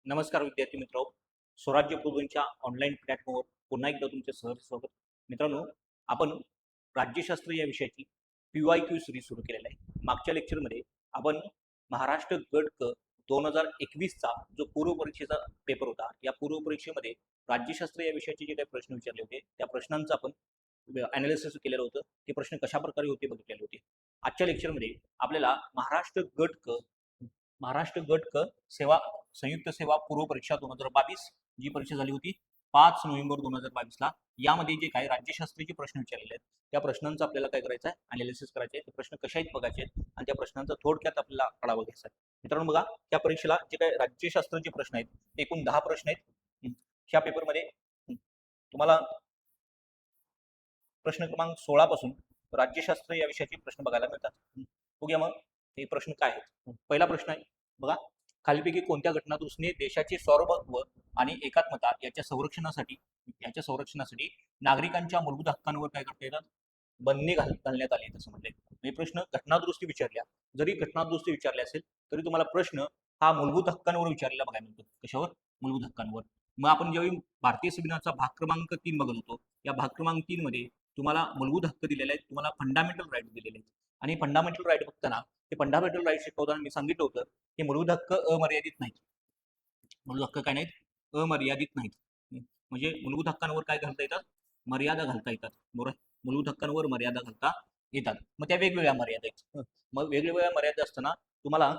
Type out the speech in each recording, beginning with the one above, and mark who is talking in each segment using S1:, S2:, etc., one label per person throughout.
S1: नमस्कार विद्यार्थी मित्र. स्वराज्य प्रबोधिनीच्या ऑनलाईन प्लॅटफॉर्मवर पुन्हा एकदा तुमचे सहर्ष स्वागत. मित्रांनो, आपण राज्यशास्त्र या विषयाची PYQ सिरीज सुरू केलेला आहे. मागच्या लेक्चरमध्ये आपण महाराष्ट्र गट क 2021चा जो पूर्व परीक्षेचा पेपर होता, या पूर्व परीक्षेमध्ये राज्यशास्त्र या विषयाचे जे काही प्रश्न विचारले होते त्या प्रश्नांचं आपण अनालिसिस केलेलं होतं. ते प्रश्न कशा प्रकारे होते बघितलेले होते. आजच्या लेक्चरमध्ये आपल्याला महाराष्ट्र गट क सेवा संयुक्त सेवा पूर्व परीक्षा 2022 जी परीक्षा झाली होती 5 नोव्हेंबर 2022ला, यामध्ये जे काही राज्यशास्त्राचे प्रश्न विचारलेले आहेत त्या प्रश्नांचं आपल्याला काय करायचं आहे, अनालिसिस करायचं आहे. ते प्रश्न कशा आहेत बघायचे आहेत आणि त्या प्रश्नांचा थोडक्यात आपल्याला आढावा घ्यायचा आहे. मित्रांनो बघा, त्या परीक्षेला जे काही राज्यशास्त्राचे प्रश्न आहेत ते एकूण 10 प्रश्न आहेत. ह्या पेपरमध्ये तुम्हाला प्रश्न क्रमांक 16 पासून राज्यशास्त्र या विषयाचे प्रश्न बघायला मिळतात. बघूया मग हे प्रश्न काय आहेत. पहिला प्रश्न आहे बघा, खालीलपैकी कोणत्या घटनादुरुस्तीने देशाचे सार्वभौमत्व आणि एकात्मता याच्या संरक्षणासाठी नागरिकांच्या मूलभूत हक्कांवर काय करता येतात, बंदी घालण्यात आली असं म्हटलंय. म्हणजे प्रश्न घटनादुरुस्ती विचारल्या, जरी घटनादुरुस्ती विचारली असेल तरी तुम्हाला प्रश्न हा मूलभूत हक्कांवर विचारलेला बघायला मिळतो. कशावर? मूलभूत हक्कांवर. मग आपण ज्यावेळी भारतीय संविधानाचा भाग क्रमांक 3 बघत होतो, या भाग क्रमांक 3 मध्ये तुम्हाला मूलभूत हक्क दिलेले आहेत, तुम्हाला फंडामेंटल राईट दिलेले आहेत. आणि फंडामेंटल राईट बघताना ते फंडामेंटल राईट शिकवताना मी सांगितलं होतं की मूलभूत हक्क अमर्यादित नाहीत. मूलभूत हक्क काय नाहीत? अमर्यादित नाहीत. म्हणजे मूलभूत हक्कांवर काय घालता येतात? मर्यादा घालता येतात. बरोबर? मूलभूत हक्कांवर मर्यादा घालता येतात. मग त्या वेगवेगळ्या मर्यादा आहेत. मग वेगवेगळ्या मर्यादा असताना तुम्हाला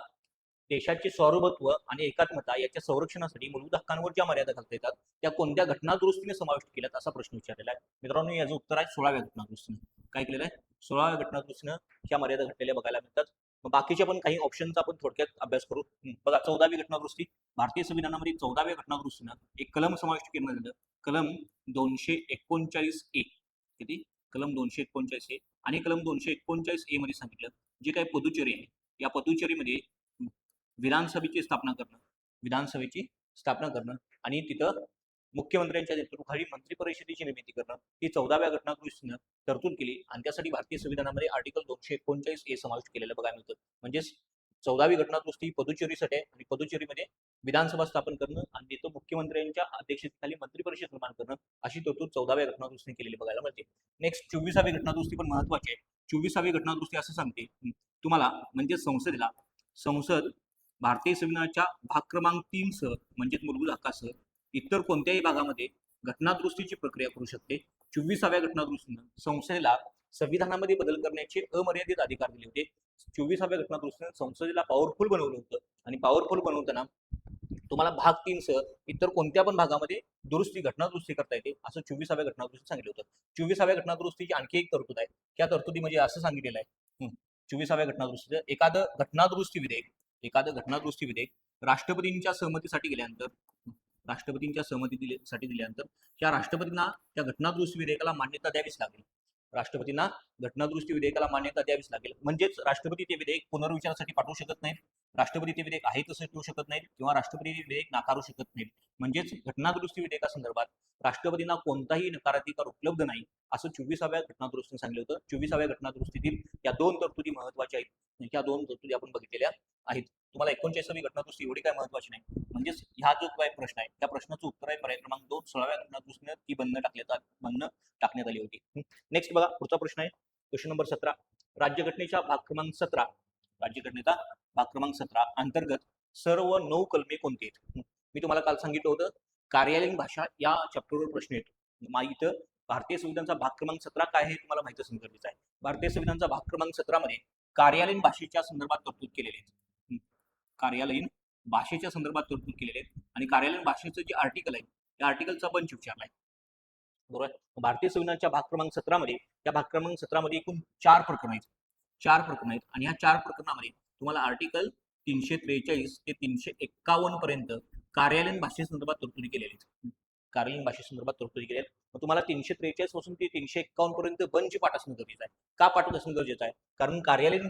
S1: देशाचे सार्वभौमत्व आणि एकात्मता याच्या संरक्षणासाठी मूलभूत हक्कांवर ज्या मर्यादा घालता येतात त्या कोणत्या घटनादुरुस्तीने समाविष्ट केल्यात असा प्रश्न विचारलेला आहे. मित्रांनो, याचं उत्तर आहे 16व्या घटनादुरुस्तीने. काय केलेलं आहे? 16व्या घटनादुरुस्तीने ह्या मर्यादा घातलेल्या बघायला मिळतात. मग बाकीचे पण काही ऑप्शनचा आपण थोडक्यात अभ्यास करू. बघा, 14वी घटनादुरुस्ती. भारतीय संविधानामध्ये 14व्या घटनादुरुस्तीनं एक कलम समाविष्ट केलं गेलं, कलम 239A. किती? कलम 239A. आणि कलम 239A मध्ये सांगितलं जे काही पदुचेरी आहे, या पदुचेरीमध्ये विधानसभेची स्थापना करणं आणि तिथं मुख्यमंत्र्यांच्या नेतृत्वाखाली मंत्री परिषदेची निर्मिती करणं ही 14व्या घटनादुरुस्तीनं तरतूद केली. आणि त्यासाठी भारतीय संविधानामध्ये आर्टिकल 239A समाविष्ट केलेलं बघायला मिळतं. म्हणजेच 14वी घटनादुरुस्ती पदुचेरीसाठी आहे आणि पदुचेरीमध्ये विधानसभा स्थापन करणं आणि तिथं मुख्यमंत्र्यांच्या अध्यक्षतेखाली मंत्री परिषद निर्माण करणं अशी तरतूद 14व्या घटनादुरुस्तीने केलेली बघायला मिळते. नेक्स्ट 24वी घटनादुरुस्ती पण महत्वाची आहे. 24वी घटनादुरुस्ती असं सांगते तुम्हाला, म्हणजे संसद भारतीय संविधानाच्या भाग क्रमांक 3 सह म्हणजेच मूलभूत हक्कासह इतर कोणत्याही भागामध्ये घटनादुरुस्तीची प्रक्रिया करू शकते. 24व्या घटनादुरुस्तीनं संसदेला संविधानामध्ये बदल करण्याचे अमर्यादित अधिकार दिले होते. 24व्या घटनादुरुस्तीनं संसदेला पॉवरफुल बनवलं होतं आणि पॉवरफुल बनवताना तुम्हाला भाग 3 सह इतर कोणत्या पण भागामध्ये घटनादुरुस्ती करता येते असं 24व्या घटनादुरुस्तीत सांगितलं होतं. 24व्या घटनादुरुस्तीची आणखी एक तरतूद आहे. त्या तरतुदी म्हणजे असं सांगितलेलं आहे 24व्या घटनादुरुस्तीचं एखादं घटनादुरुस्ती विधेयक राष्ट्रपतींच्या सहमतीसाठी दिल्यानंतर त्या राष्ट्रपतींना त्या घटनादुरुस्ती विधेयकाला मान्यता द्यावीच लागेल. म्हणजेच राष्ट्रपती ते विधेयक पुनर्विचारासाठी पाठवू शकत नाहीत, राष्ट्रपती ते विधेयक आहे तसं ठेवू शकत नाहीत किंवा राष्ट्रपती ते विधेयक नाकारू शकत नाहीत. म्हणजेच घटनादुरुस्ती विधेयकासंदर्भात राष्ट्रपतींना कोणताही नकाराधिकार उपलब्ध नाही असं 24व्या घटनादुरुस्तीने सांगितलं होतं. 24व्या घटनादुरुस्तीतील या 2 तरतुदी महत्वाच्या आहेत. ह्या 2 तरतुदी आपण बघितलेल्या आहेत. तुम्हाला 39वी घटनादुरुस्ती एवढी काय महत्वाची नाही. म्हणजेच हा जो काय प्रश्न आहे त्या प्रश्नाचं उत्तर आहे पर्याय क्रमांक 2. 16व्या घटनादुरुस्तीने ती बंधनं टाकण्यात आली होती. नेक्स्ट बघा, पुढचा प्रश्न आहे क्वेश्चन नंबर 17. राज्यघटनेचा भाग क्रमांक 17 अंतर्गत सर्व 9 कलमे कोणती आहेत? मी तुम्हाला काल सांगितलं होतं कार्यालयीन भाषा या चॅप्टरवर प्रश्न येतो. इथं भारतीय संविधानाचा भाग क्रमांक 17 काय आहे तुम्हाला माहिती असणं गरजेचं आहे. भारतीय संविधानाचा भाग क्रमांक 17 मध्ये कार्यालयीन भाषेच्या संदर्भात तरतूद केलेले आहेत. कार्यालयीन भाषेच्या संदर्भात तरतूद केलेले आहेत आणि कार्यालयीन भाषेचं जे आर्टिकल आहे त्या आर्टिकलचा बंच विचारलाय. बरोबर. भारतीय संविधानाच्या भाग क्रमांक 17 मध्ये त्या भाग क्रमांक 17 मध्ये एकूण 4 प्रकरण आहेत आणि ह्या 4 प्रकरणामध्ये तुम्हाला आर्टिकल 343 ते 351 पर्यंत कार्यालयीन भाषेसंदर्भात तरतुदी केलेल्या आहेत. मग तुम्हाला 343 पासून ते 351 पर्यंत बंच पाठ असणं गरजेचं आहे. का पाठ असणं गरजेचं आहे? कारण कार्यालयीन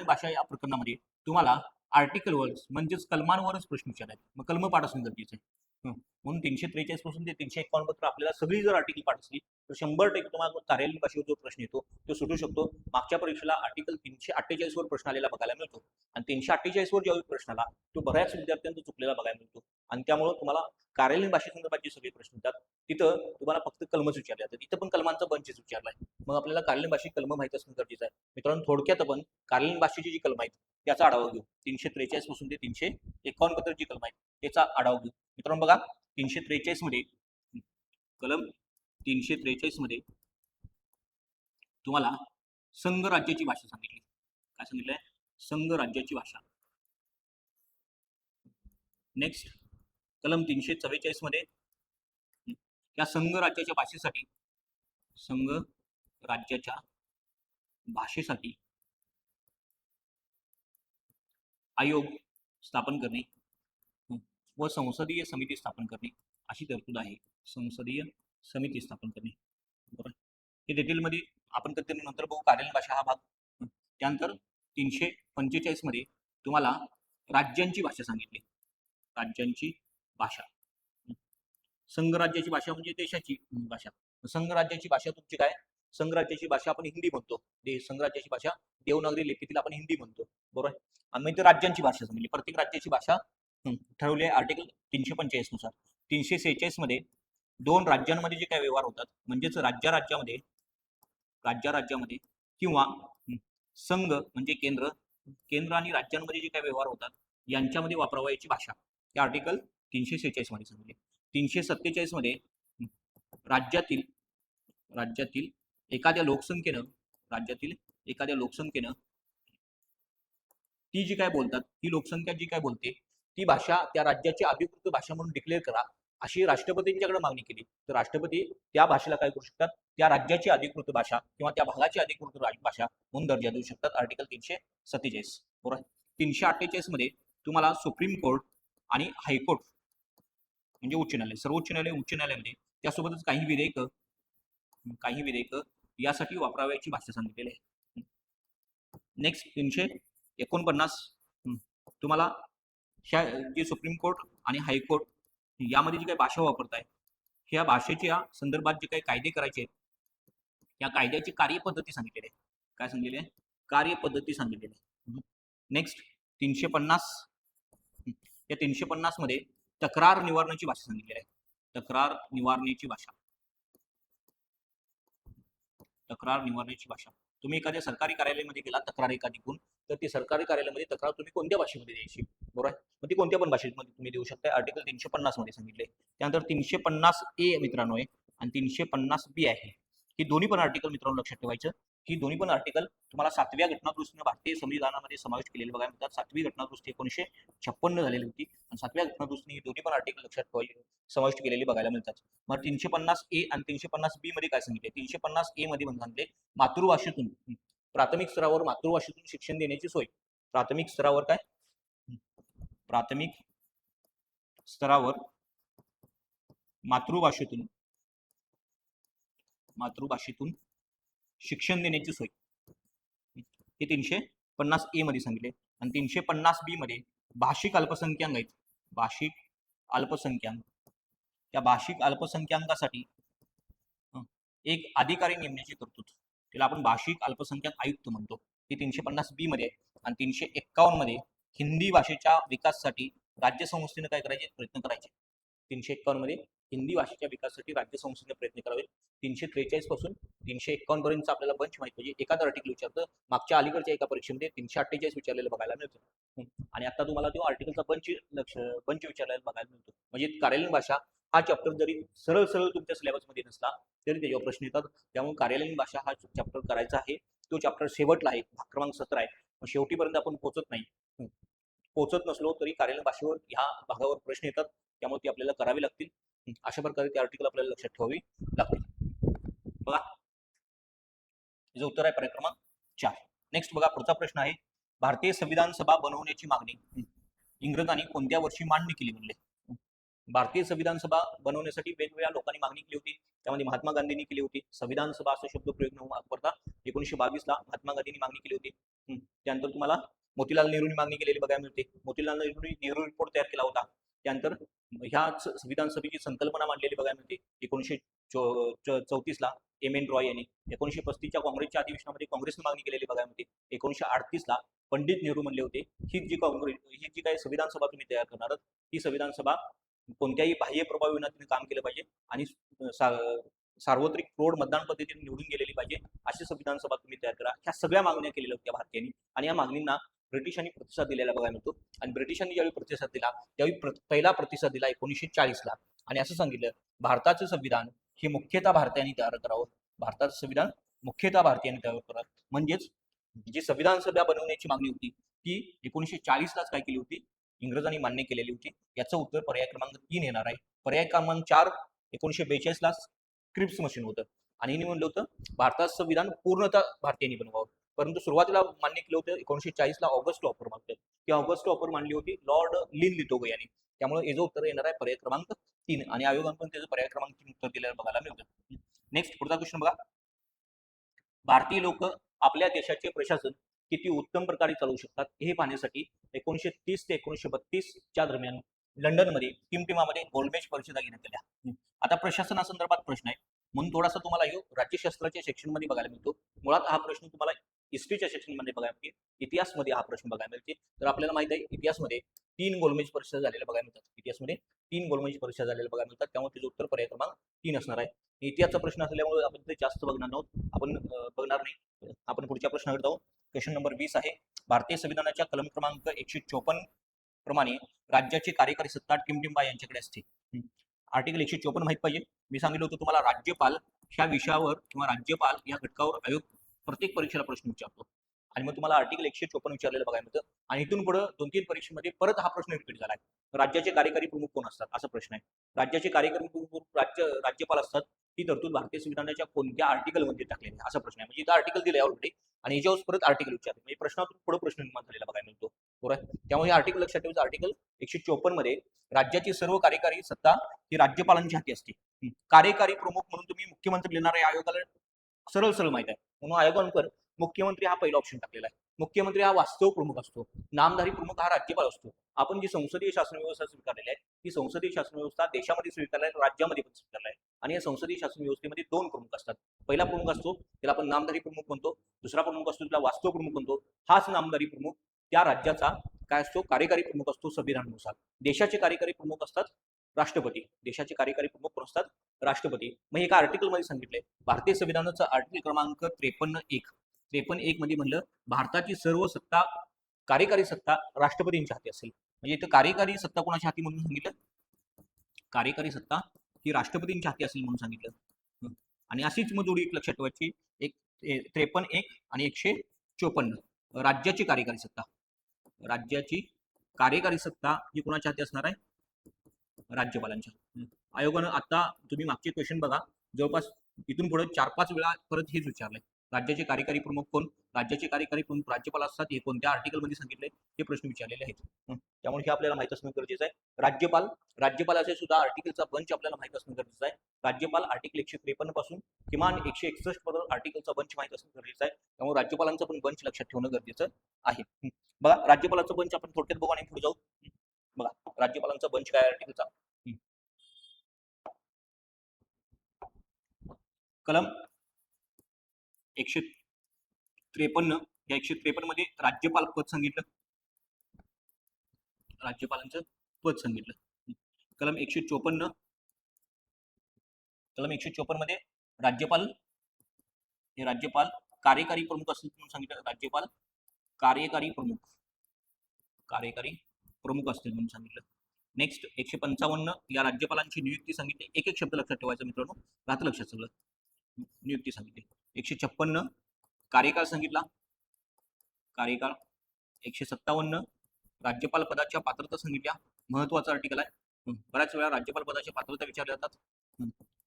S1: भाषा या प्रकरणामध्ये तुम्हाला आर्टिकलवर म्हणजेच कलमांवरच प्रश्न विचारतात. मग कलम पाठ असणं गरजेचं आहे. म्हणून 343 पासून ते 351 पर्यंत आपल्याला सगळी जर आर्टिकल पाठ असली तर 100% तुम्हाला कार्यालयीन भाषेवर जो प्रश्न येतो तो सुटू शकतो. मागच्या परीक्षेला आर्टिकल 348 वर प्रश्न आलेला बघायला मिळतो आणि 348 वर ज्यावेळी प्रश्न आला तो बऱ्याच विद्यार्थ्यांचा चुकलेला बघायला मिळतो आणि त्यामुळे तुम्हाला कार्यालयीन भाषेसंदर्भात जे सगळे प्रश्न येतात तिथं तुम्हाला फक्त कलमच विचारले जातात. इथं पण कलमांचा बंचच विचारलाय. मग आपल्याला कार्यालयीन भाषेत कलम माहित असणं गरजेचं आहे. मित्रांनो थोडक्यात आपण कार्यालयीन भाषेची जी कलम आहेत त्याचा आढावा घेऊ. 343 पासून ते 351 पर्यंत जी कलम आहेत त्याचा आढावा घेऊ. मित्रांनो बघा 343 मध्ये कलम 343 मध्ये तुम्हाला संघ राज्याची भाषा सांगितली. काय सांगितलंय? संघ राज्याची भाषा. नेक्स्ट कलम 344 मध्ये या संघ राज्याच्या भाषेसाठी संघ राज्याच्या भाषेसाठी आयोग स्थापन करणे व संसदीय समिती स्थापन करणे अशी तरतूद आहे. संसदीय समिती स्थापन करणे. बरोबर. हे डिटेलमध्ये आपण कधी नंतर बघू कार्यालयीन भाषा हा भाग. त्यानंतर 345 मध्ये तुम्हाला राज्यांची भाषा सांगितली. राज्यांची भाषा. संघ राज्याची भाषा म्हणजे देशाची भाषा. संघ राज्याची भाषा तुमची काय? संघ राज्याची भाषा आपण हिंदी म्हणतो. संघ राज्याची भाषा देवनागरी लिपीतील आपण हिंदी म्हणतो. बरोबर. आणि मग राज्यांची भाषा सांगितली. प्रत्येक राज्याची भाषा ठरवली आहे आर्टिकल 345 नुसार. 346 मध्ये 2 राज्यांमध्ये जे काही व्यवहार होतात म्हणजेच राज्यामध्ये किंवा संघ म्हणजे केंद्र आणि राज्यांमध्ये जे काही व्यवहार होतात यांच्यामध्ये वापरावयाची भाषा या आर्टिकल 346 मध्ये सांगितले. 347 मध्ये राज्यातील एखाद्या लोकसंख्येनं ती जी काय बोलतात ती लोकसंख्या जी काय बोलते ती भाषा त्या राज्याची अधिकृत भाषा म्हणून डिक्लेअर करा अशी राष्ट्रपतींच्याकडे मागणी केली तर राष्ट्रपती त्या भाषेला काय करू शकतात? त्या राज्याची अधिकृत भाषा किंवा त्या भागाची अधिकृत भाषा म्हणून दर्जा देऊ शकतात. आर्टिकल 347. बरोबर. 348 मध्ये तुम्हाला सुप्रीम कोर्ट आणि हायकोर्ट म्हणजे उच्च न्यायालय, सर्वोच्च न्यायालय, उच्च न्यायालयामध्ये त्यासोबतच काही विधेयक यासाठी वापरावयाची भाषा सांगितलेली आहे. नेक्स्ट 349 तुम्हाला जे सुप्रीम कोर्ट आणि हायकोर्ट यामध्ये जी काही भाषा वापरताय ह्या भाषेच्या संदर्भात जे काही कायदे करायचे आहेत या कायद्याची कार्यपद्धती सांगितलेली आहे. काय सांगितलेली आहे? कार्यपद्धती सांगितलेली आहे. नेक्स्ट 350 या 350 मध्ये तक्रार निवारणाची भाषा सांगितलेली आहे. तक्रार निवारणाची भाषा. तुम्ही एखाद्या सरकारी कार्यालयामध्ये गेला तक्रार एखादीकडून तर ती सरकारी कार्यालयामध्ये तक्रार तुम्ही कोणत्या भाषेमध्ये द्यायची? बरोबर आहे. मग ती कोणत्या पण भाषेमध्ये तुम्ही देऊ शकता. आर्टिकल 350 मध्ये सांगितले. त्यानंतर 350A मित्रांनो आहे आणि 350B आहे. ही दोन्ही पण आर्टिकल मित्रांनो लक्षात ठेवायचं. ही दोन्ही पण आर्टिकल तुम्हाला 7व्या घटनादुरुस्तीने भारतीय संविधानामध्ये समाविष्ट केलेले बघायला मिळतात. 7वी घटनादुरुस्ती 1956 झालेली होती आणि 7व्या घटनादुरुस्तीने ही दोन्ही पण आर्टिकल लक्षात समाविष्ट केलेली बघायला मिळतात. मग 350A आणि 350B मध्ये काय सांगितले? 350A मध्ये सांगितले मातृभाषेतून प्राथमिक स्तरावर मातृभाषेतून शिक्षण देण्याची सोय. प्राथमिक स्तरावर मातृभाषेतून शिक्षण देण्याची सोय. हे 350A मध्ये सांगितले. आणि 350B मध्ये भाषिक अल्पसंख्याक आहेत. त्या भाषिक अल्पसंख्याकासाठी एक अधिकारी नेमण्याची तरतूद. त्याला आपण भाषिक अल्पसंख्याक आयुक्त म्हणतो. ते 350B मध्ये आहे. आणि 351 मध्ये हिंदी भाषेच्या विकासासाठी राज्य संस्थेने काय करायचे? प्रयत्न करायचे. 351 मध्ये हिंदी भाषेच्या विकासासाठी राज्य संस्थेने प्रयत्न करावे. 343 पासून 351 पर्यंत आपल्याला बंच माहिती पाहिजे. एखादं आर्टिकल विचारतं. मागच्या अलीकडच्या एका परीक्षेमध्ये 348 विचारलेलं बघायला मिळतं आणि आता तुम्हाला तो आर्टिकलचा बंच विचारलेला बघायला मिळतो. म्हणजे कार्यालयीन भाषा हा चॅप्टर जरी सरळ तुमच्या सिलेबसमध्ये नसला तरी त्याच्यावर प्रश्न येतात. त्यामुळे कार्यालयीन भाषा हा चॅप्टर करायचा आहे. तो चॅप्टर शेवटला आहे. भाग क्रमांक 17 आहे. शेवटीपर्यंत आपण पोहोचत नसलो तरी कार्यालयीन भाषेवर ह्या भागावर प्रश्न येतात. त्यामुळे ती आपल्याला करावी लागतील. अशा प्रकारे ते आर्टिकल आपल्याला लक्षात ठेवावी लागतील. बघा याचं उत्तर आहे पर्याय क्रमांक 4. नेक्स्ट बघा पुढचा प्रश्न आहे भारतीय संविधान सभा बनवण्याची मागणी इंग्रजांनी कोणत्या वर्षी मान्य केली म्हणले? भारतीय संविधान सभा बनवण्यासाठी वेगवेगळ्या लोकांनी मागणी केली होती. त्यामध्ये महात्मा गांधींनी केली होती. संविधान सभा असा शब्द प्रयोग न वापरता 1922 ला महात्मा गांधींनी मागणी केली होती. त्यानंतर तुम्हाला मोतीलाल नेहरूंनी मागणी केलेली बघायला मिळते. मोतीलाल नेहरू रिपोर्ट तयार केला होता. त्यानंतर संविधान सभेची संकल्पना मांडलेली बघायला मिळते 1934ला एम एन रॉय यांनी. 1935च्या काँग्रेसच्या अधिवेशनामध्ये काँग्रेसने मागणी केलेली बघायला मिळते. 1938ला पंडित नेहरू म्हणले होते ही जी काही संविधान सभा तुम्ही तयार करणार आहात, ही संविधान सभा कोणत्याही बाह्य प्रभाव विना तिने काम केलं पाहिजे आणि सार्वत्रिक प्रौढ मतदान पद्धतीने निवडून गेलेली पाहिजे, अशी संविधान सभा तुम्ही तयार करा. ह्या सगळ्या मागण्या केलेल्या होत्या भारतीयांनी आणि या मागणींना ब्रिटिशांनी प्रतिसाद दिलेला बघायला मिळतो. आणि ब्रिटिशांनी ज्यावेळी प्रतिसाद दिला त्यावेळी पहिला प्रतिसाद दिला 1940ला आणि असं सांगितलं भारताचं संविधान हे मुख्यतः भारतीयांनी तयार करावं. भारताचं संविधान मुख्यतः भारतीयांनी तयार करावं. म्हणजेच जी संविधान सभा बनवण्याची मागणी होती ती 1940लाच काय केली होती, इंग्रजांनी मान्य केलेली होती. याचं उत्तर पर्याय क्रमांक 3 येणार आहे. पर्याय क्रमांक 4 1942ला क्रिप्स मशीन होतं आणि हिने म्हणलं होतं भारताचं संविधान पूर्णतः भारतीयांनी बनवावं. परंतु सुरुवातीला मान्य केलं होतं 1940ला ऑगस्ट ऑफर मागतात ती ऑगस्ट ऑफर मांडली होती लॉर्ड लिन लिथोगो यांनी. त्यामुळे याचं उत्तर येणार आहे पर्याय क्रमांक 3 आणि आयोगाने पण त्याचं पर्याय क्रमांक 3 उत्तर दिलेलं बघायला मिळतं. नेक्स्ट पुढचा क्वेश्चन बघा. भारतीय लोक आपल्या देशाचे प्रशासन किती उत्तम प्रकारे चालवू शकतात हे पाहण्यासाठी 1930 ते 1932च्या दरम्यान लंडनमध्ये टिमटिमामध्ये गोलमेज परिषदा घेण्यात आल्या. आता प्रशासनासंदर्भात प्रश्न आहे म्हणून थोडासा तुम्हाला राज्यशास्त्राच्या सेक्शनमध्ये बघायला मिळतो. मुळात हा प्रश्न तुम्हाला हिस्ट्रीच्या सेक्शनमध्ये बघायला मिळते. इतिहासमध्ये हा प्रश्न बघायला मिळते. तर आपल्याला माहित आहे इतिहासमध्ये 3 गोलमेज परिषदा झालेल्या बघायला मिळतात. इतिहासमध्ये 3 गोलमेज परिषदा झालेल्या बघायला मिळतात. त्यामुळे त्याचं उत्तर पर्याय क्रमांक 3 असणार आहे. इतिहासचा प्रश्न असल्यामुळे आपण ते जास्त बघणार आहोत. आपण बघणार नाही. आपण पुढच्या प्रश्नाकडे जाऊ. क्वेश्चन नंबर 20 आहे. भारतीय संविधानाच्या कलम क्रमांक 154 प्रमाणे राज्याची कार्यकारी सत्ता टिमटिंबा यांच्याकडे असते. आर्टिकल 154 माहित पाहिजे. मी सांगितलं होतं तुम्हाला राज्यपाल ह्या विषयावर किंवा राज्यपाल या घटकावर आयोग प्रत्येक परीक्षेला प्रश्न विचारतो आणि मग तुम्हाला आर्टिकल 154 विचारलेलं बघायला मिळतं. आणि इथून पुढे 2-3 परीक्षेमध्ये परत हा प्रश्न रिपीट झाला आहे. राज्याचे कार्यकारी प्रमुख कोण असतात असा प्रश्न आहे. राज्याचे कार्यकारी प्रमुख राज्यपाल असतात. ही तरतूद भारतीय संविधानाच्या कोणत्या आर्टिकलमध्ये टाकलेली आहे असा प्रश्न आहे. म्हणजे इथं आर्टिकल दिले ऑलरेडी आणि याच्यावर परत आर्टिकल विचारले म्हणजे प्रश्नातून पुढे प्रश्न निर्माण झालेला बघायला मिळतो. बरोबर. त्यामुळे आर्टिकल लक्षात ठेवायचं. आर्टिकल 154 मध्ये राज्याची सर्व कार्यकारी सत्ता ही राज्यपालांच्या हाती असते. कार्यकारी प्रमुख म्हणून तुम्ही मुख्यमंत्री लिहिणार आहे. आयोगाला सरळ सरळ माहित आहे म्हणून आयोगानंतर मुख्यमंत्री हा पहिला ऑप्शन टाकलेला आहे. मुख्यमंत्री हा वास्तव प्रमुख असतो. नामधारी प्रमुख हा राज्यपाल असतो. आपण जी संसदीय शासन व्यवस्था स्वीकारलेली आहे ती संसदीय शासन व्यवस्था देशामध्ये स्वीकारली आहे, राज्यामध्ये पण स्वीकारली आहे. आणि या संसदीय शासन व्यवस्थेमध्ये 2 प्रमुख असतात. पहिला प्रमुख असतो त्याला आपण नामधारी प्रमुख म्हणतो. दुसरा प्रमुख असतो त्याला वास्तव प्रमुख म्हणतो. हाच नामधारी प्रमुख त्या राज्याचा काय असतो कार्यकारी प्रमुख असतो संविधानानुसार. देशाचे कार्यकारी प्रमुख असतात राष्ट्रपती. देशाचे कार्यकारी प्रमुख कोण असतात राष्ट्रपती. मग एका आर्टिकल मध्ये सांगितलंय भारतीय संविधानाचं आर्टिकल क्रमांक 53(1) मध्ये म्हणलं भारताची सर्व सत्ता कार्यकारी सत्ता राष्ट्रपतींच्या हाती असेल. म्हणजे इथं कार्यकारी सत्ता कोणाच्या हाती म्हणून सांगितलं, कार्यकारी सत्ता ही राष्ट्रपतींच्या हाती असेल म्हणून सांगितलं. आणि अशीच मग जोडी एक लक्षात ठेवायची 53(1) आणि 154 राज्याची कार्यकारी सत्ता. राज्याची कार्यकारी सत्ता ही कोणाच्या हाती असणार आहे राज्यपालांच्या. आयोगानं आता तुम्ही मागचे क्वेश्चन बघा जवळपास इथून पुढे 4-5 वेळा परत हेच विचारलंय. राज्याचे कार्यकारी प्रमुख कोण, राज्याचे कार्यकारी प्रमुख राज्यपाल असतात हे कोणत्या आर्टिकल मध्ये सांगितले हे प्रश्न विचारलेले आहेत. त्यामुळे हे आपल्याला माहित असणं गरजेचं आहे. राज्यपालाचे सुद्धा आर्टिकलचा बंच आपल्याला माहित असणं गरजेचं आहे. राज्यपाल आर्टिकल 153 पासून किमान 161 पर्यंत आर्टिकलचा बंच माहित असणं गरजेचं आहे. त्यामुळे राज्यपालांचा पण बंच लक्षात ठेवणं गरजेचं आहे. बघा राज्यपालाचा बंच आपण थोडक्यात बघू आणि पुढे जाऊ. बघा राज्यपालांचा बंच काय आर्टिकलचा कलम 153 या 153 मध्ये राज्यपाल पद सांगितलं, राज्यपालांचं पद सांगितलं. कलम 154 मध्ये राज्यपाल कार्यकारी प्रमुख असतील म्हणून सांगितलं. राज्यपाल कार्यकारी प्रमुख असतील म्हणून सांगितलं. नेक्स्ट 155 या राज्यपालांची नियुक्ती सांगितली. एक एक शब्द लक्षात ठेवायचा मित्रांनो, राहतं लक्षात सगळं. नियुक्ती सांगितली. 156 कार्यकाळ सांगितला, कार्यकाळ. 157 राज्यपाल पदाच्या पात्रता सांगितल्या, महत्वाचा आर्टिकल आहे. बऱ्याच वेळा राज्यपाल पदाच्या पात्रता विचारल्या जातात.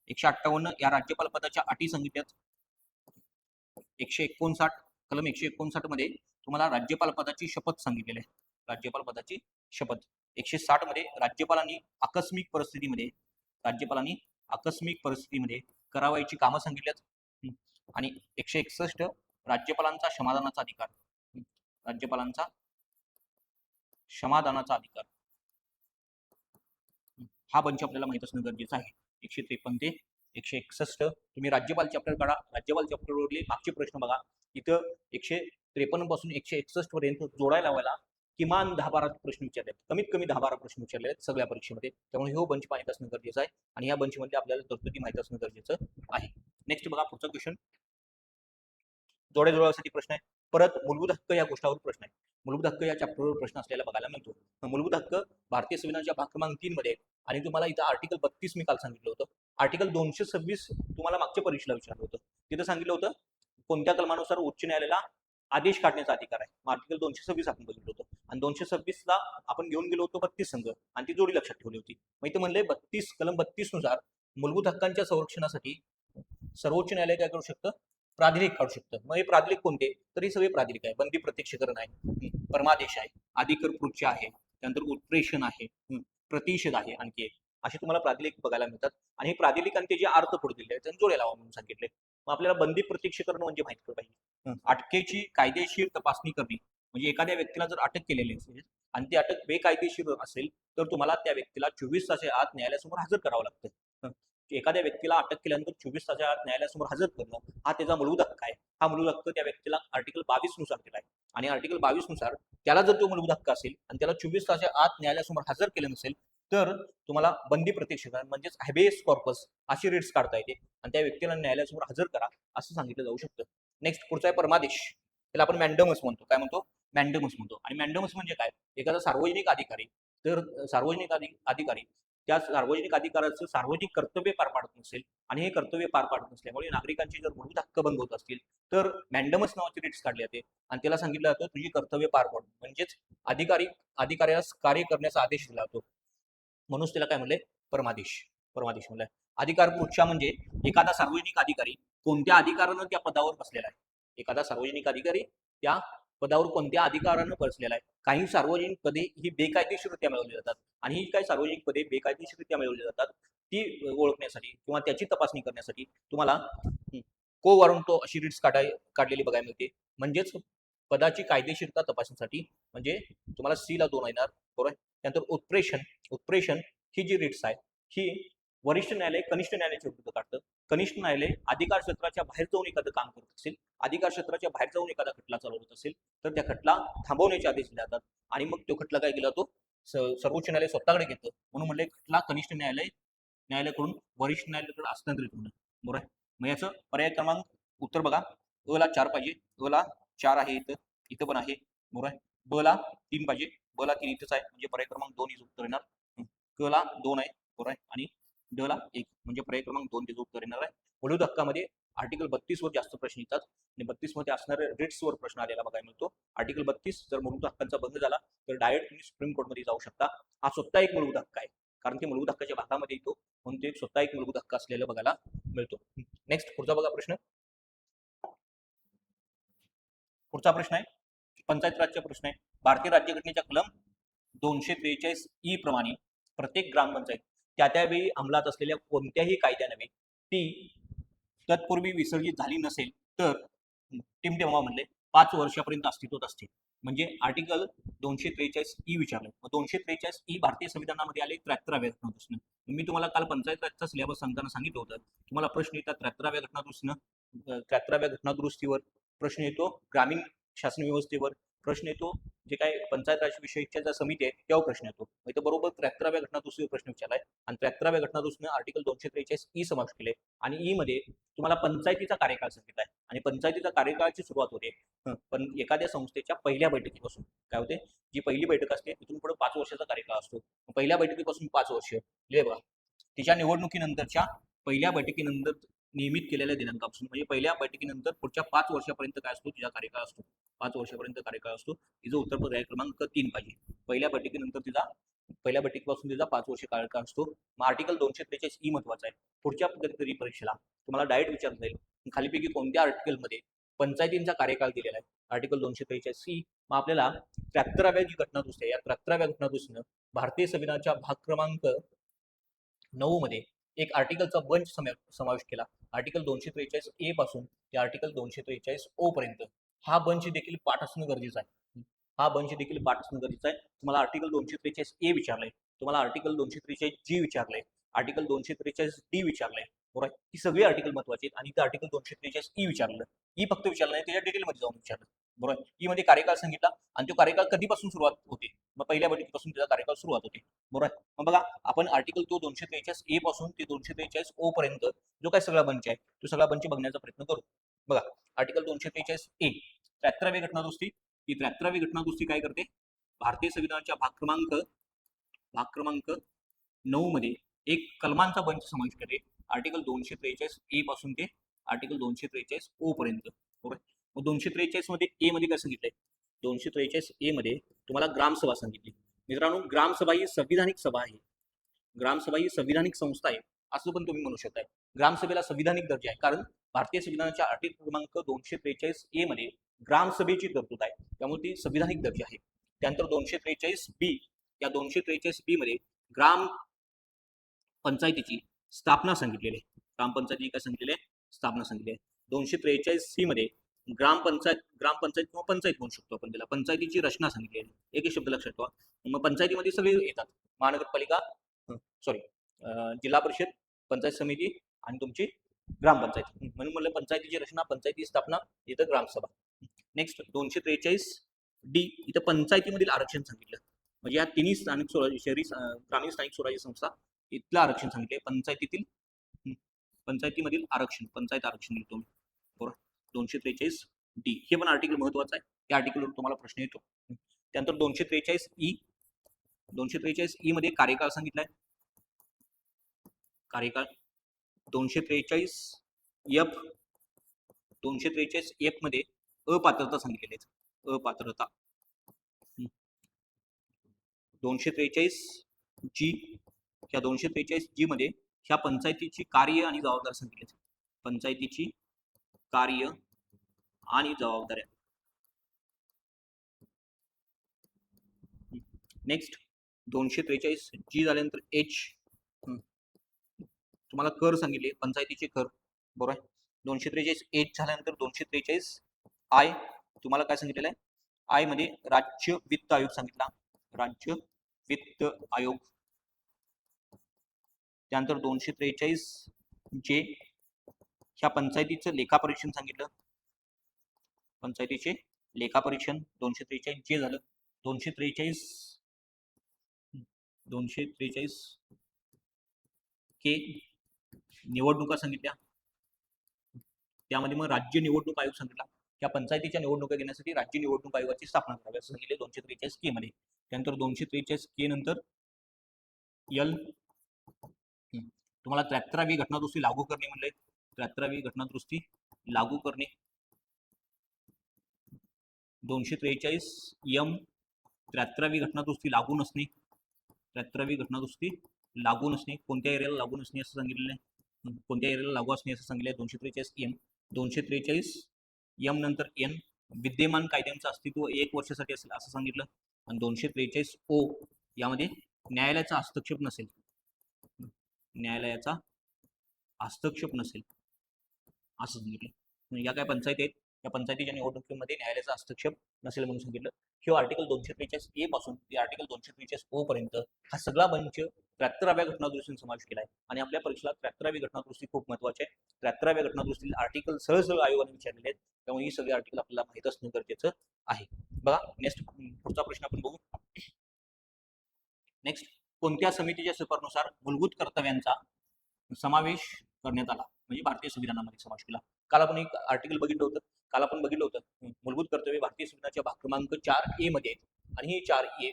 S1: 158 या राज्यपाल पदाच्या अटी सांगितल्यात. 159 कलम 159 मध्ये तुम्हाला राज्यपाल पदाची शपथ सांगितलेली आहे. राज्यपाल पदाची शपथ. 160 मध्ये राज्यपालांनी आकस्मिक परिस्थितीमध्ये करावायची कामं सांगितल्यात. आणि 161 राज्यपालांचा क्षमादानाचा अधिकार. राज्यपालांचा क्षमादानाचा अधिकार. हा बंच आपल्याला माहित असणं गरजेचं आहे. 153 ते 161 तुम्ही राज्यपाल चॅप्टर काढा, राज्यपाल चॅप्टरवरले मागचे प्रश्न बघा. इथं 153 पासून 161 पर्यंत जोडायला लावायला किमान 10-12 प्रश्न विचारले आहेत. कमीत कमी 10-12 प्रश्न विचारले आहेत सगळ्या परीक्षेमध्ये. त्यामुळे हो बंच माहित असणं गरजेचं आहे आणि या बंचमध्ये आपल्याला तरतुदी माहित असणं गरजेचं आहे. नेक्स्ट बघा पुढचा क्वेश्चन. जोड्याजुळासाठी प्रश्न आहे. परत मूलभूत हक्क या गोष्टावर प्रश्न आहे. मूलभूत हक्क या चॅप्टरवर प्रश्न असलेला बघायला मिळतो. मूलभूत हक्क भारतीय संविधानाच्या भाग क्रमांक 3 मध्ये आणि तुम्हाला इथं आर्टिकल 32 मी काल सांगितलं होतं. आर्टिकल 226 तुम्हाला मागच्या परीक्षेला विचारलं होतं. तिथं सांगितलं होतं कोणत्या कलमानुसार उच्च न्यायालयाला आदेश काढण्याचा अधिकार आहे. आर्टिकल 226 आपण बघितलं होतं आणि 226 ला आपण घेऊन गेलो होतो 32 संघ आणि ती जोडी लक्षात ठेवली होती. मग इथं म्हणले कलम 32 नुसार मूलभूत हक्कांच्या संरक्षणासाठी सर्वोच्च न्यायालय काय करू शकतं, प्राधिलिक काढू शकतं. मग हे प्राधिलिक कोणते, तर हे सगळे प्राधिलिक आहे. बंदी प्रत्यक्षीकरण आहे, परमादेश आहे, अधिकर कृत्य आहे, त्यानंतर उत्प्रेषण आहे, प्रतिषेध आहे, आणखी एक असे तुम्हाला प्राधिलिक बघायला मिळतात. आणि हे प्राधिलिकांचे जे अर्थ पुढे दिले आहेत त्यांनी जोडे लावा म्हणून सांगितले. मग आपल्याला बंदी प्रत्यक्षीकरण म्हणजे माहिती पाहिजे. अटकेची कायदेशीर तपासणी करणे म्हणजे एखाद्या व्यक्तीला जर अटक केलेली असेल आणि ती अटक बेकायदेशीर असेल तर तुम्हाला त्या व्यक्तीला 24 तासाच्या आत न्यायालयासमोर हजर करावं लागतं. एखाद्या व्यक्तीला अटक केल्यानंतर 24 तासाच्या आत न्यायालयासमोर हजर करणं हा त्याचा मूलभूत हक्क आहे. हा मूलभूत हक्क त्या व्यक्तीला आर्टिकल 22 नुसार दिला आहे आणि आर्टिकल 22 नुसार त्याला जर तो मूलभूत हक्क असेल आणि त्याला 24 तासाच्या आत न्यायालयासमोर हजर केलं नसेल तर तुम्हाला बंदी प्रत्यक्षीकरण म्हणजेच हॅबेस कॉर्पस अशी रिट्स काढता येते आणि त्या व्यक्तीला न्यायालयासमोर हजर करा असं सांगितलं जाऊ शकतं. नेक्स्ट पुढचा आहे परमादेश. त्याला आपण मॅन्डमस म्हणतो. काय म्हणतो, मॅन्डमस म्हणतो. आणि मॅन्डमस म्हणजे काय, एखादा सार्वजनिक अधिकारी तर सार्वजनिक अधिकारी त्या सार्वजनिक अधिकाराचं सार्वजनिक कर्तव्य पार पाडत नसेल आणि हे कर्तव्य पार पाडत नसल्यामुळे नागरिकांची जर मूलभूत हक्क बंद होत असतील तर मॅन्डमस नावाची रिट्स काढली जाते आणि त्याला सांगितलं जातं तुझी कर्तव्य पार पाडून म्हणजेच अधिकाऱ्यास कार्य करण्याचा आदेश दिला जातो. म्हणून त्याला काय म्हणलंय, परमादेश. परमादेश म्हणलाय. अधिकार पुढच्या म्हणजे एखादा सार्वजनिक अधिकारी कोणत्या अधिकारानं त्या पदावर बसलेला आहे. एखादा सार्वजनिक अधिकारी त्या पदावर कोणत्या अधिकारानं बसलेला आहे. काही सार्वजनिक पदे ही बेकायदेशीररित्या मिळवली जातात आणि ही काही सार्वजनिक पदे बेकायदेशीररित्या मिळवली जातात ती ओळखण्यासाठी किंवा त्याची तपासणी करण्यासाठी तुम्हाला को वॉरंटो अशी रिट्स काढलेली बघायला मिळते. म्हणजेच पदाची कायदेशीरता तपासण्यासाठी म्हणजे तुम्हाला सी ला 2 येणार बरोबर. त्यानंतर उत्प्रेषण ही जी रिट्स आहे ही वरिष्ठ न्यायालय कनिष्ठ न्यायालयाच्या विरुद्ध काढतं. कनिष्ठ न्यायालय अधिकार क्षेत्राच्या बाहेर जाऊन एखादं काम करत असेल, अधिकार क्षेत्राच्या बाहेर जाऊन एखादा खटला चालवत असेल तर त्या खटला थांबवण्याचे आदेश दिले जातात आणि मग तो खटला काय केला जातो, सर्वोच्च न्यायालय स्वतःकडे घेतं. म्हणून म्हणले खटला कनिष्ठ न्यायालयाकडून वरिष्ठ न्यायालयाकडे हस्तांतरित होणं बरोबर आहे. मग याचं पर्याय क्रमांक उत्तर बघा. अ ला 4 पाहिजे, अ ला 4 आहे, इथं पण आहे बरोबर आहे. ब ला 3 पाहिजे, ब ला 3 इथंच आहे म्हणजे पर्याय क्रमांक 2 इथं उत्तर येणार. क ला 2 आहे बरोबर आहे आणि ड ला 1 म्हणजे पर्याय क्रमांक 2 तिचं उत्तर येणार आहे. मूलभूत हक्कामध्ये आर्टिकल 32 वर जास्त प्रश्न येतात आणि 32 मध्ये असणारे रिट्स वर प्रश्न आलेला बघायला मिळतो. आर्टिकल 32 जर मूलभूत हक्कांचा भंग झाला तर डायरेक्ट तुम्ही सुप्रीम कोर्टमध्ये जाऊ शकता. हा स्वतः एक मूलभूत हक्क आहे कारण की मूलभूत हक्काच्या भागामध्ये येतो म्हणून ते स्वतः एक मूलभूत हक्क असलेलं बघायला मिळतो. नेक्स्ट पुढचा बघा प्रश्न. पुढचा प्रश्न आहे पंचायत राजचा प्रश्न आहे. भारतीय राज्यघटनेच्या कलम 243 प्रमाणे प्रत्येक ग्रामपंचायत त्या त्यावेळी अंमलात असलेल्या कोणत्याही कायद्यानवे ती तत्पूर्वी विसर्जित झाली नसेल तर टिमटेमा म्हणले 5 वर्षापर्यंत अस्तित्वात असते. म्हणजे आर्टिकल 243 विचारलं. मग 243 भारतीय संविधानामध्ये आले 73व्या घटनादुरुस्तीनं. मी तुम्हाला काल पंचायत राजचा सिलेबस सांगताना सांगितलं होतं तुम्हाला प्रश्न येतात 73व्या घटनादुरुस्तीनं. 73व्या घटनादुरुस्तीवर प्रश्न येतो, ग्रामीण शासन व्यवस्थेवर प्रश्न येतो, जे काय पंचायत राज विषयीच्या ज्या समिती आहेत त्यावर प्रश्न येतो. इथं बरोबर 73व्या घटनादुरुस्तीवर प्रश्न विचारलाय आणि 73व्या घटनादुरुस्तीनं आर्टिकल 243 समावेश केले आणि ई मध्ये तुम्हाला पंचायतीचा कार्यकाळ सांगितलाय आणि पंचायतीचा कार्यकाळाची सुरुवात होते पण एखाद्या संस्थेच्या पहिल्या बैठकीपासून. काय होते, जी पहिली बैठक असते तिथून पुढे 5 वर्षाचा कार्यकाळ असतो. पहिल्या बैठकीपासून 5 वर्ष लिहिले बघा. तिच्या निवडणुकीनंतरच्या पहिल्या बैठकीनंतर नियमित केलेल्या दिनांकापासून म्हणजे पहिल्या बैठकीनंतर पुढच्या 5 वर्षापर्यंत काय असतो, तिचा कार्यकाळ असतो. 5 वर्षापर्यंत कार्यकाळ असतो. तिचं उत्तर पर्याय क्रमांक 3 पाहिजे. पहिल्या बैठकीनंतर पहिल्या बैठकीपासून तिचा 5 वर्ष कार्यकाळ असतो. मग आर्टिकल 243 महत्वाचा आहे. पुढच्या पद्धती परीक्षेला तुम्हाला डायरेक्ट विचारलं जाईल खालीपैकी कोणत्या आर्टिकलमध्ये पंचायतींचा कार्यकाळ दिलेला आहे. आर्टिकल 243 मग आपल्याला 73व्या जी घटनादुरुस्ती आहे या 73व्या घटनादुरुस्तीनं भारतीय संविधानाच्या भाग क्रमांक 9 मध्ये एक आर्टिकलचा बंच समावेश केला. आर्टिकल 243 पासून ते आर्टिकल 243 पर्यंत हा बंच देखील पाठ असणं गरजेचं आहे. हा बंच देखील पाठ असणं गरजेचं आहे. तुम्हाला आर्टिकल 243 विचारलंय तुम्हाला आर्टिकल 243G विचारलंय, आर्टिकल 243D विचारलंय, बरोबर आहे. ही सगळी आर्टिकल महत्वाची आहेत आणि इथं आर्टिकल 243E विचारलं. ई फक्त विचारलं नाही, त्याच्या डिटेलमध्ये जाऊन विचारलं, बरोबर आहे. ई मध्ये कार्यकाळ सांगितला आणि तो कार्यकाळ कधीपासून सुरुवात होते, मग पहिल्या बैठकीपासून त्याचा कार्यकाळ सुरुवात होते, बरोबर आहे. मग बघा आपण आर्टिकल तो 243A पासून ते 243O पर्यंत जो काही सगळा बंच आहे तो सगळा बंच बघण्याचा प्रयत्न करू. बघा आर्टिकल 243A 73वी घटनादुरुस्ती. ही 73वी घटनादुरुस्ती काय करते, भारतीय संविधानाच्या भाग क्रमांक 9 मध्ये एक कलमांचा बंच समावेश करते, आर्टिकल 243A पासून ते आर्टिकल 243O पर्यंत, बरोबर. मग 243 मध्ये ए मध्ये काय सांगितलंय, 243A मध्ये तुम्हाला ग्रामसभा सांगितली. मित्रांनो ग्रामसभा ही संविधानिक सभा आहे, ग्रामसभा ही संविधानिक संस्था आहे असं पण तुम्ही म्हणू शकताय. ग्रामसभेला संविधानिक दर्जा आहे कारण भारतीय संविधानाच्या आर्टिकल क्रमांक 243A मध्ये ग्रामसभेची तरतूद आहे, त्यामुळे ती संविधानिक दर्जा आहे. त्यानंतर 243B, या 243B मध्ये ग्राम पंचायतीची स्थापना सांगितलेली आहे, ग्रामपंचायतीची काय सांगितलेली आहे, स्थापना सांगितली आहे. 243C मध्ये ग्रामपंचायत किंवा पंचायत म्हणू शकतो आपण त्याला, पंचायतीची रचना सांगितली आहे. एकही शब्द लक्षात ठेवा. मग पंचायतीमध्ये सगळे येतात, महानगरपालिका सॉरी जिल्हा परिषद, पंचायत समिती आणि तुमची ग्रामपंचायत. म्हणून म्हणलं पंचायतीची रचना, पंचायती स्थापना, इथं ग्रामसभा. नेक्स्ट 243D इथं पंचायतीमधील आरक्षण सांगितलं, म्हणजे या तिन्ही स्थानिक स्वराज्य शहरी ग्रामीण स्थानिक स्वराज्य संस्था इथलं आरक्षण सांगितले, पंचायतीमधील आरक्षण, पंचायत आरक्षण लिहितो मी, बरोबर. 243D हे पण आर्टिकल महत्वाचं आहे, या आर्टिकलवर तुम्हाला प्रश्न येतो. त्यानंतर 243E मध्ये कार्यकाळ सांगितलाय, कार्यकाळ. 243F मध्ये अपात्रता सांगितलेली आहे, अपात्रता. 243G, या 243G मध्ये ह्या पंचायतीची कार्य आणि जबाबदारी सांगितली, पंचायतीची कार्य आणि जबाबदाऱ्या. नेक्स्ट 243G झाल्यानंतर H तुम्हाला कर सांगितले, पंचायतीचे कर, बरोबर आहे. 243H झाल्यानंतर 243I तुम्हाला काय सांगितलेलं आहे, आय मध्ये राज्य वित्त आयोग सांगितला, राज्य वित्त आयोग. त्यानंतर 243J ह्या पंचायतीचं लेखापरीक्षण सांगितलं, पंचायतीचे लेखापरीक्षण. 243J झालं. 243K निवडणुका सांगितल्या, त्यामध्ये मग राज्य निवडणूक आयोग सांगितला, त्या पंचायतीच्या निवडणुका घेण्यासाठी राज्य निवडणूक आयोगाची स्थापना करावी असं सांगितले 243K मध्ये. त्यानंतर 243K नंतर L तुम्हाला 73वी घटनादुरुस्ती लागू करणे म्हणले, 73वी घटनादुरुस्ती लागू करणे. 243M 73वी घटनादुरुस्ती लागू नसणे, 73वी घटनादुरुस्ती लागू नसणे, कोणत्या एरियाला लागू नसणे असं सांगितलेलं आहे, कोणत्या एरियाला लागू असणे असं सांगितलं आहे. 243M. 243M नंतर N विद्यमान कायद्यांचं अस्तित्व 1 वर्षासाठी असेल असं सांगितलं. आणि 243O यामध्ये न्यायालयाचा हस्तक्षेप नसेल, न्यायालयाचा हस्तक्षेप नसेल असं सांगितलं. या काय पंचायती आहेत, या पंचायतीच्या निवडणुकीमध्ये न्यायालयाचा हस्तक्षेप नसेल म्हणून सांगितलं. किंवा आर्टिकल 243A पासून ते आर्टिकल 243O पर्यंत हा सगळा बंच 73व्या घटनादुरुस्तीने समावेश केला आहे. आणि आपल्या परीक्षेला 73वी घटनादुरुस्ती खूप महत्वाची आहे. 73व्या घटनादुरुस्तीतील आर्टिकल सहज आयोगाने विचारलेले आहेत, त्यामुळे ही सगळी आर्टिकल आपल्याला माहित असणं गरजेचं आहे. बघा नेक्स्ट पुढचा प्रश्न आपण बघू. नेक्स्ट, कोणत्या समितीच्या शिफारसीनुसार मूलभूत कर्तव्यांचा समावेश करण्यात आला, म्हणजे भारतीय संविधानामध्ये समावेश केला. काल आपण एक आर्टिकल बघितलं होतं, मूलभूत कर्तव्य भारतीय संविधानाच्या भाग क्रमांक 4A मध्ये आणि ही 4A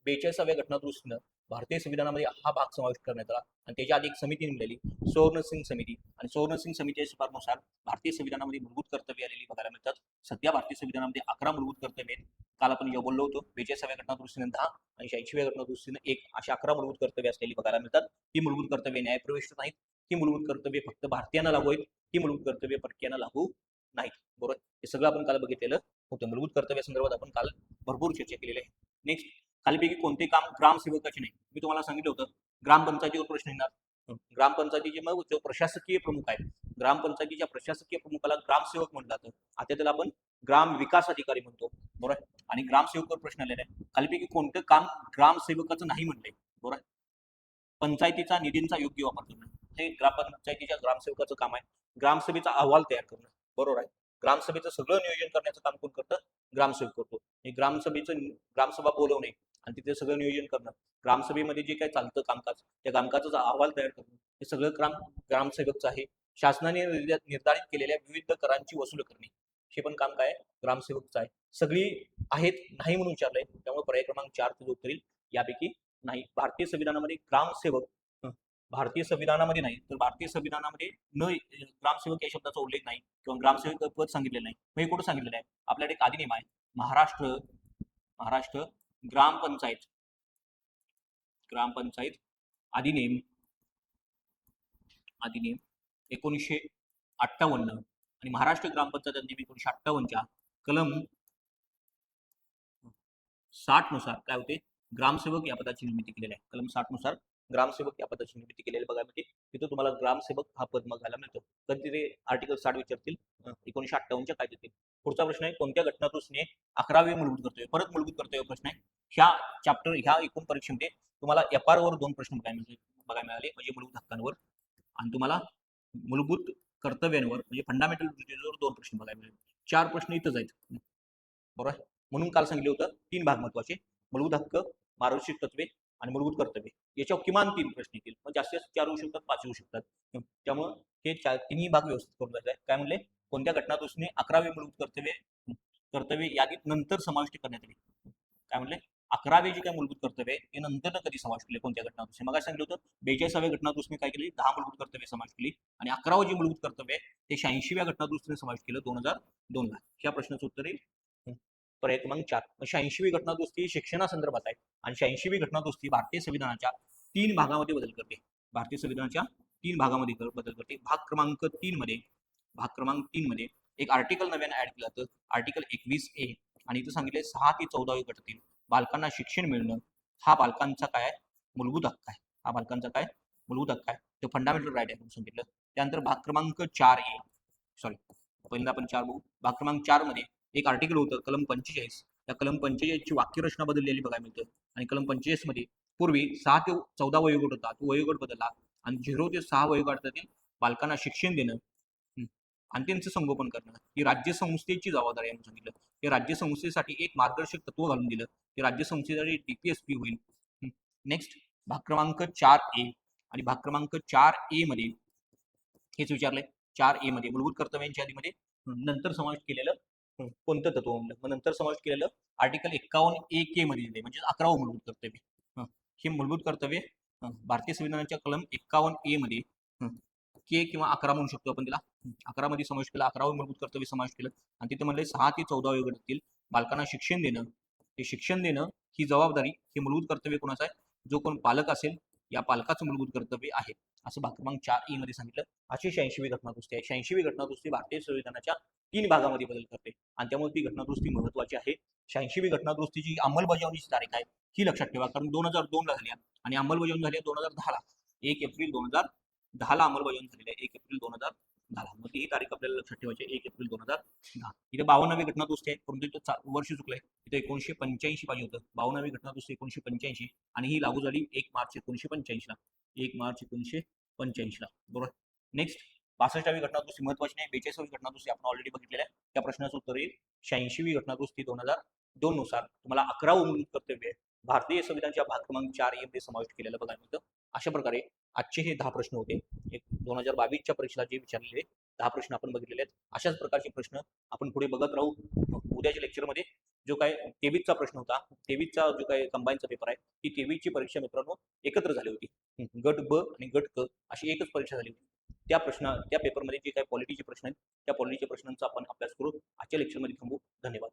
S1: 42व्या घटनादुरुस्तीनं भारतीय संविधानामध्ये हा भाग समावेश करण्यात आला. आणि त्याच्या आधी एक समिती नेमलेली सुवर्णसिंग समिती, आणि सुवर्णसिंग समितीच्या शिफारसीनुसार भारतीय संविधानामध्ये मूलभूत कर्तव्य आलेली बघायला मिळतात. सध्या भारतीय संविधानामध्ये 11 मूलभूत कर्तव्य आहेत. काल आपण जेव्हा बोललो होतो 42व्या घटनादुरुस्तीनं 10 आणि 86व्या घटनादुरुस्तीनं 1 अशी 11 मूलभूत कर्तव्य असलेली बघायला मिळतात. ही मूलभूत कर्तव्य न्यायप्रविष्ट नाहीत, ही मूलभूत कर्तव्य फक्त भारतीयांना लागू आहेत, ही मूलभूत कर्तव्य परकीयांना लागू नाहीत, बरोबर. हे सगळं आपण काल बघितलेलं होतं. मूलभूत कर्तव्य संदर्भात आपण काल भरपूर चर्चा केलेली आहे. नेक्स्ट, खालीपैकी कोणते काम ग्रामसेवकाचे नाही, मी तुम्हाला सांगितलं होतं ग्रामपंचायतीवर प्रश्न येणार. ग्रामपंचायतीचे मग जो प्रशासकीय प्रमुख आहे, ग्रामपंचायतीच्या प्रशासकीय प्रमुखाला ग्रामसेवक म्हटलं जातं. आता त्याला आपण ग्राम विकास अधिकारी म्हणतो, बरोबर आहे. आणि ग्रामसेवकावर प्रश्न आलेला आहे, खालीपैकी कोणतं काम ग्रामसेवकाचं नाही म्हणलंय, बरोबर आहे. पंचायतीचा निधींचा योग्य वापर करणं हे ग्रामपंचायतीच्या ग्रामसेवकाचं काम आहे. ग्रामसभेचा अहवाल तयार करणं, बरोबर आहे. ग्रामसभेचं सगळं नियोजन करण्याचं काम कोण करतं? ग्रामसेवक करतो. हे ग्रामसभा बोलवणे आणि तिथे सगळं नियोजन करणं, ग्रामसभेमध्ये जे काही चालतं कामकाज, त्या कामकाजाचा अहवाल तयार करणं, हे सगळं काम ग्रामसेवकचं आहे. शासनाने निर्धारित केलेल्या विविध करांची वसूल करणे, हे पण काम काय ग्रामसेवकचं आहे. सगळी आहेत नाही म्हणून विचारलंय, त्यामुळे पर्याय क्रमांक 4 तुझं उत्तर येईल यापैकी नाही. भारतीय संविधानामध्ये ग्रामसेवक भारतीय संविधानामध्ये नाही, तर भारतीय संविधानामध्ये ग्रामसेवक या शब्दाचा उल्लेख नाही किंवा ग्रामसेवक पद सांगितलेलं नाही. मग हे कुठं सांगितलेलं आहे? आपल्याकडे एक अधिनियम आहे, महाराष्ट्र ग्रामपंचायत अधिनियम 1958 आणि महाराष्ट्र ग्रामपंचायत अधिनियम 1958च्या कलम 60 नुसार काय होते? ग्रामसेवक या पदाची निर्मिती केलेली आहे. कलम 60 नुसार ग्रामसेवक या पदाची निर्मिती केलेली बघायला मिळते. तिथं तुम्हाला ग्रामसेवक हा पद बघायला मिळतो. कधी ते आर्टिकल 60 विचारतील 1958च्या कायद्यातील. पुढचा प्रश्न आहे, कोणत्या घटनादुरुस्तीने 11वे मूलभूत कर्तव्य, परत मूलभूत कर्तव्य प्रश्न आहे. ह्या एकूण परीक्षेमध्ये तुम्हाला FR वर 2 प्रश्न बघायला मिळाले, म्हणजे मूलभूत हक्कांवर, आणि तुम्हाला मूलभूत कर्तव्यांवर म्हणजे फंडामेंटल ड्युटीजवर 2 प्रश्न बघायला मिळाले. 4 प्रश्न इथंच आहेत, बरोबर. म्हणून काल सांगितलं होतं 3 भाग महत्वाचे, मूलभूत हक्क, मार्गदर्शक तत्वे आणि मूलभूत कर्तव्य. याच्यावर किमान 3 प्रश्न येतील, मग जास्तीत जास्त 4 येऊ शकतात, 5 येऊ शकतात. त्यामुळे हे तिन्ही भाग व्यवस्थित करून जायचं आहे. काय म्हणले? कोणत्या घटनादुरुस्तीने 11वे मूलभूत कर्तव्य यादीत नंतर समाविष्ट करण्यात आले. काय म्हणले? 11वे जे काय मूलभूत कर्तव्य आहे ते नंतर कधी समाविष्ट केले, कोणत्या घटनादुरुस्ती? मग काय सांगितलं होतं, 42व्या घटनादुरुस्तीने काय केली? 10 मूलभूत कर्तव्य समाविष्ट केली आणि 11वं जे मूलभूत कर्तव्य आहे ते 86व्या घटनादुरुस्तीने समाविष्ट केलं 2002 ला. या प्रश्नाचं उत्तर येईल पर्याय क्रमांक 4. 86वी घटनादुरुस्ती शिक्षणासंदर्भात आहे आणि 86वी घटनादुरुस्ती भारतीय संविधानाच्या 3 भागामध्ये बदल करते. भारतीय संविधानाच्या 3 भागामध्ये बदल करते. भाग क्रमांक 3 मध्ये एक आर्टिकल नव्याने ऍड केलं जातं, आर्टिकल 21A, आणि इथं सांगितले 6 ते 14वी गटातील बालकांना शिक्षण मिळणं हा बालकांचा काय आहे? मूलभूत हक्क आहे. हा बालकांचा काय? मूलभूत हक्क आहे. तो फंडामेंटल राईट आहे म्हणून सांगितलं. त्यानंतर भाग क्रमांक 4A, पहिल्यांदा आपण 4 बघू. भाग क्रमांक 4 मध्ये एक आर्टिकल होतं कलम 45. त्या कलम 45 ची वाक्यरचना बदललेली बघायला मिळतं आणि कलम 45 मध्ये पूर्वी 6 ते 14 वयोगट होता, तो वयोगट बदलला आणि 0 ते 6 वयोगटातील बालकांना शिक्षण देणं आणि त्यांचं संगोपन करणं ही राज्य संस्थेची जबाबदारी आहे म्हणून सांगितलं. हे राज्य संस्थेसाठी एक मार्गदर्शक तत्व घालून दिलं, की राज्य संस्थेसाठी DPSP होईल. नेक्स्ट भाग क्रमांक 4A आणि भाग क्रमांक 4A मध्ये हेच विचारलंय. 4A मध्ये मूलभूत कर्तव्यांच्या यादीमध्ये नंतर समाविष्ट केलेलं कोणतं तत्व? मग नंतर समाविष्ट केलेलं आर्टिकल 51A मध्ये दिले, म्हणजे 11वं मूलभूत कर्तव्य. हे मूलभूत कर्तव्य भारतीय संविधानाच्या कलम 51A मध्ये के किंवा 11 म्हणू शकतो आपण, तिला 11 मध्ये समाविष्ट केलं, 11वं मूलभूत कर्तव्य समाविष्ट केलं आणि तिथे म्हणले 6 ते 14 वयोगटातील बालकांना शिक्षण देणं. हे शिक्षण देणं ही जबाबदारी, हे मूलभूत कर्तव्य कोणाचं आहे? जो कोण पालक असेल या पालकाचं मूलभूत कर्तव्य आहे, असं भाग क्रमांक 4E मध्ये सांगितलं. अशी 86वी घटनादुरुस्ती आहे. 86वी घटनादुरुस्ती भारतीय संविधानाच्या 3 भागामध्ये बदल करते आणि त्यामुळे ती घटनादुरुस्ती महत्वाची आहे. 86वी घटनादुरुस्तीची अंमलबजावणीची तारीख आहे ही लक्षात ठेवा, कारण 2002 ला झाली आणि अंमलबजावणी झाली 2010 ला. 1 एप्रिल 2010 ला अंमलबजावणी झालेली आहे, 1 एप्रिल 2010. मग ही तारीख आपल्याला लक्षात ठेवायची आहे, 1 एप्रिल 2010. इथे 52वी घटनादुरुस्ती आहे, परंतु इथं वर्ष चुकलंय, इथे 1985 पाहिजे होतं. 52वी घटनादुरुस्ती 1985 आणि ही लागू झाली 1 मार्च 1985 ला. 1 मार्च 1985 ला, बरोबर. नेक्स्ट 62वी घटनादुरुस्ती महत्वाची नाही. 42वी घटनादुरुस्ती आपण ऑलरेडी बघितलेल्या आहे. त्या प्रश्नाचं उत्तर येईल 86वी घटनादुरुस्ती 2002 नुसार तुम्हाला 11वं मूलभूत कर्तव्य भारतीय संविधानाच्या भाग क्रमांक 4A मध्ये समाविष्ट केलेलं बघायला मिळतं. अशा प्रकारे आजचे हे 10 प्रश्न होते. 2022च्या परीक्षेला जे विचारलेले 10 प्रश्न आपण बघितलेले आहेत. अशाच प्रकारचे प्रश्न आपण पुढे बघत राहू. उद्याच्या लेक्चरमध्ये जो काय 23चा प्रश्न होता, 23चा जो काय कंबाईनचा पेपर आहे, ती 23ची परीक्षा मित्रांनो एकत्र झाली होती. गट ब आणि गट क अशी एकच परीक्षा झाली होती. त्या पेपरमध्ये जे काही पॉलिटीचे प्रश्न आहेत, त्या पॉलिटीच्या प्रश्नांचा आपण अभ्यास करू. आजच्या लेक्चरमध्ये थांबू. धन्यवाद.